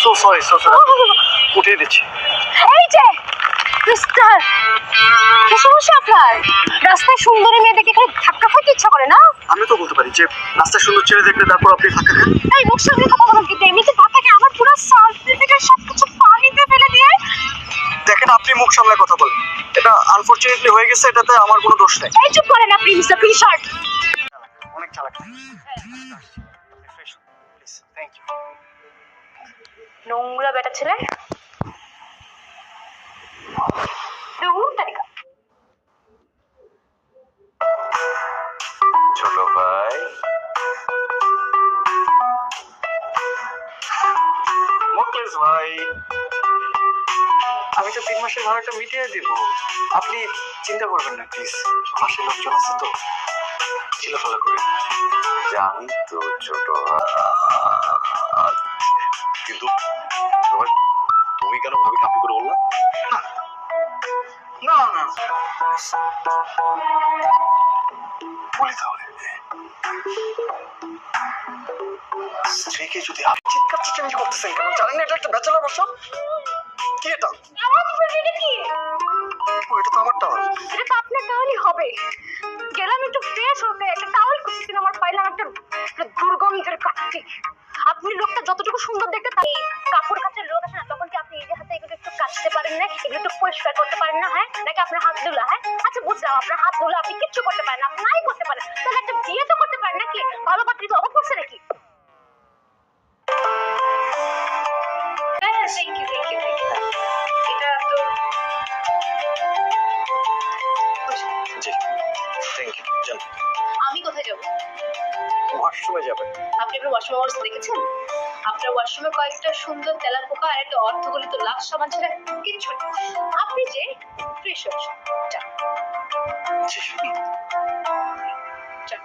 So sorry উঠিয়ে দিচ্ছি। এই যে মিস্টার, কি সমস্যা আপনার? রাস্তায় সুন্দরী মেয়ে দেখে খালি ধাক্কা খাইতে ইচ্ছা করে না? আমি তো বলতে পারি যে রাস্তায় সুন্দর ছেলে দেখলে তারপর আপনি ধাক্কা খান। এই মুখ সামনে কথা বলুন, কিন্তু এমনিতে ধাক্কাকে আমার পুরো সার্টিফিকেট সবকিছু পানিতে ফেলে দিয়ে। দেখেন আপনি মুখ সামলে কথা বলেন, এটা আনফরচুনেটলি হয়ে গেছে, এটাতে আমার কোনো দোষ নেই। এই চুপ করেন আপনি মিস্টার ফিশার্ট। অনেক চালাক। Thank you. নোংরা বেটা ছেলে, দূর তারিকা। ছোট ভাই, মুখলেস ভাই, আমি তো 3 মাসের ভাড়াটা মিটিয়ে দিব, আপনি চিন্তা করবেন না প্লিজ। পাশে লোকজন আছে তো, চিলাফালা করে। জানি তো ছোট, কিন্তু তুমি কেন ভাবি কাপি করে বললা? না না বলি তাহলে, স্ত্রীকে যদি আপনি চিৎকার চেঁচামেচি করতেছেন কেন? জানেন না এটা একটা ব্যাচেলর বাসা? কি এটা? এটা কি? ও, এটা তো আমার টাওয়াল। এটা তো আপনার টাওয়ালই হবে। গেলাম একটু ফ্রেশ হতে, একটা টাওয়াল খুঁজছিলাম, আমার পাইলাম একটা দুর্গন্ধের কাটতি। আপনি লোকটা যতটুকু সুন্দর দেখতে, তাই কাপড় কাচার লোক আছে না, তখন কি আপনি নিজের হাতে এগুলো একটু কাচতে পারেন না, এগুলো একটু পরিষ্কার করতে পারেন না? হ্যাঁ, নাকি আপনার হাত ধুলা? হ্যাঁ আচ্ছা বুঝলাম, আপনার হাত ধুলা আপনি কিচ্ছু করতে পারেন না, আপনি নাই করতে পারেন, তাহলে একটা বিয়ে তো করতে পারেন নাকি? ভালো পাত্রী তো অভাব করছে নাকি? হ্যাঁ thank you thank you thank you. এটা তো জি থ্যাংক ইউ। জান, আমি কোথায় যাবো? ওয়াশরুমে যাবেন। আপনি আপনার ওয়াশরুম অবস্থা দেখেছেন? আপনার ওয়াশরুমে কয়েকটা সুন্দর তেলা পোকা আর একটা অর্ধগলিত লাক্স সাবান ছাড়া কিচ্ছু নেই। আপনি যে ফ্রেশ হচ্ছেন, যান জি যান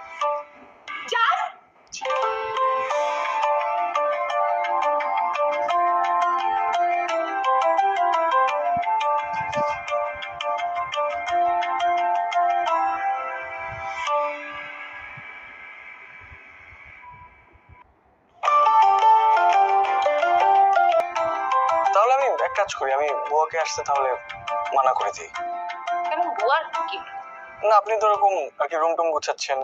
যান। তাহলে আমি এক কাজ করি, আমি বুয়াকে আসতে তাহলে মানা করে দিই। কেন বুয়ার কি? না আপনি তো এরকম আর কি রুম টুম গুছাচ্ছেন,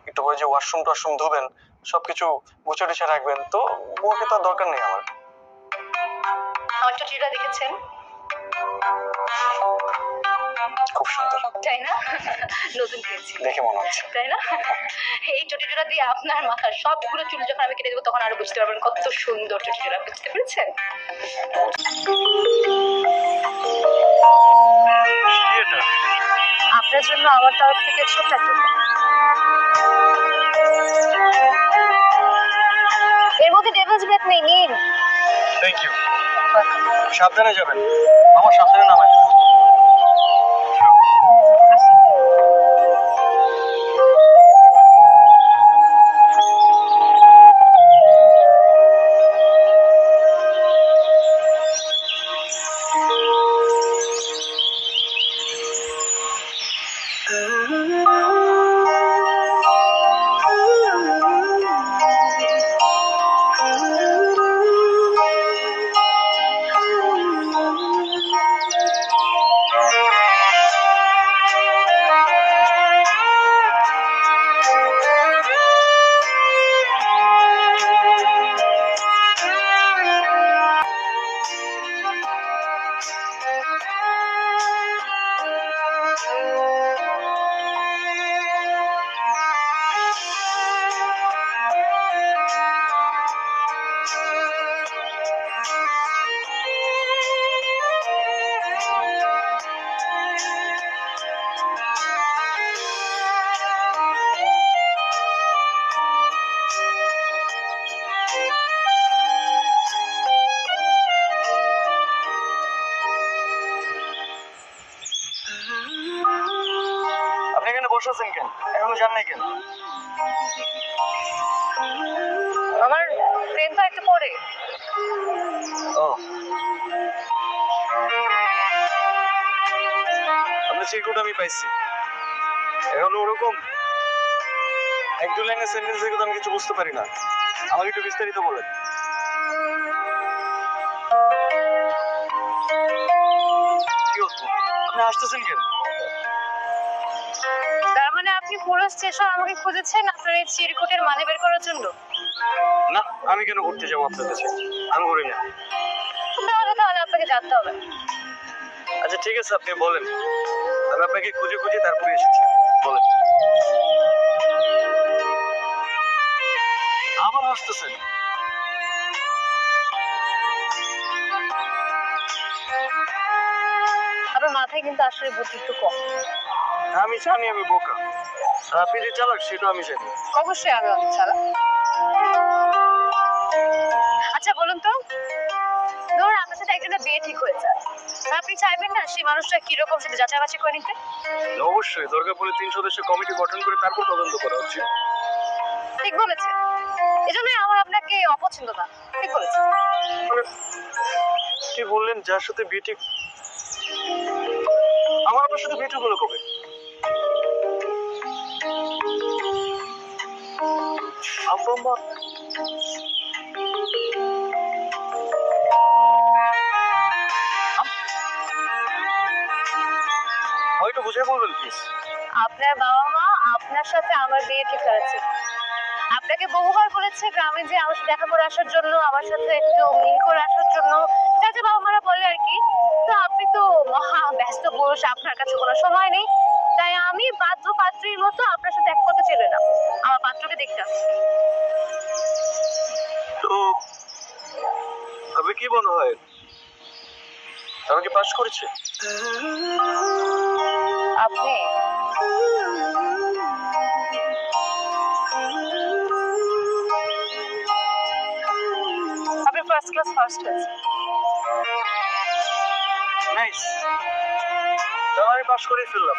একটু করে যে ওয়াশরুম টশরুম ধুবেন, সবকিছু গুছিয়ে টুছিয়ে রাখবেন, তো বুয়াকে তো আর দরকার নেই আমার। আমার চুটিটা দেখেছেন? খুব সুন্দর, তাই না? নতুন কিনেছি দেখে মনে হচ্ছে। তাই না? এই চুটিটা দিয়ে আপনার মাথার সবগুলো চুল যখন আমি কেটে দেবো, তখন আরো বুঝতে পারবেন কত সুন্দর চুটিটা। বুঝতে পেরেছেন? কি এটা? আপনার জন্য আমার তরফ থেকে ছোট্ট একটা উপহার। এর মধ্যে ডেভিলস ব্রেথ নেই, নিন। Thank you. সাবধানে যাবেন, আমার সাবধানে নামাই দেবেন। আপনি এখানে বসে আছেন কেন? এখনো যান নাই কেন? আমার ট্রেন তো একটু পরে। ও, আপনার চিরকুট আমি পাইছি। এখন ওরকম এক দু লাইনের সেন্টেন্স থেকে তো আমি কিছু বুঝতে পারি না, আমাকে একটু বিস্তারিত বলেন। আপনি আসতেছেন কেন? তার মানে আপনি পুরো স্টেশন আমাকে খুঁজেছেন আপনার এই চিরকুটের মানে বের করার জন্য? না, আমি কেন ঘুরতে যাবো আপনার কাছে? আমি ঘুরি না। তাহলে তাহলে আপনাকে জানতে হবে। আচ্ছা ঠিক আছে, আপনি বলেন। আমি আপনাকে খুঁজে খুঁজে তারপরে এসেছি। বলেন। আবার আসতেছেন? আপনার মাথায় কিন্তু আসলে বুদ্ধি একটু কম। আমি জানি আমি বোকা, আর আপনি যে চালাক সেটা আমি জানি। অবশ্যই আমি অনেক চালাক। আচ্ছা বলুন তো, ধরুন আপনার সাথে একজনের বিয়ে ঠিক হয়েছে, আপনি চাইবেন না সেই মানুষটা কিরকম সেটা যাচাই বাছাই করে নিতে? অবশ্যই দরকার পড়লে 3 সদস্যের কমিটি গঠন করে তারপর তদন্ত করা উচিত। ঠিক বলেছে, এজন্যই আমার আপনাকে অপছন্দ না। ঠিক বলেছে। মানে, কি বললেন যার সাথে বিয়ে ঠিক? আমার আপনার সাথে বিয়ে ঠিক হলো কবে? আব্বা আম্মা হয়তো বুঝে বলবেন প্লিজ। আপনার বাবা মা আপনার সাথে আমার বিয়ে ঠিক করেছে। আপনাকে বহুবার বলেছে গ্রামে যে আমার সাথে দেখা করে আসার জন্য, আমার সাথে একটু মিল করে আসার জন্য, যা যা বাবা মারা বলে আর কি। তো আপনি তো মহা ব্যস্ত পুরুষ, আপনার কাছে কোনো সময় নেই। তাই আমি পাত্র পাত্রীর মতো আপনার সাথে এক করতে ছিল না, আমার পাত্রকে দেখতে আসছি। তো তবে কি মনে হয় আমাকে পাস করেছে? আপনি আপনি ফার্স্ট ক্লাস ফার্স্ট হয়েছে। নাইস, তাহলে আমি পাস করে ফেললাম।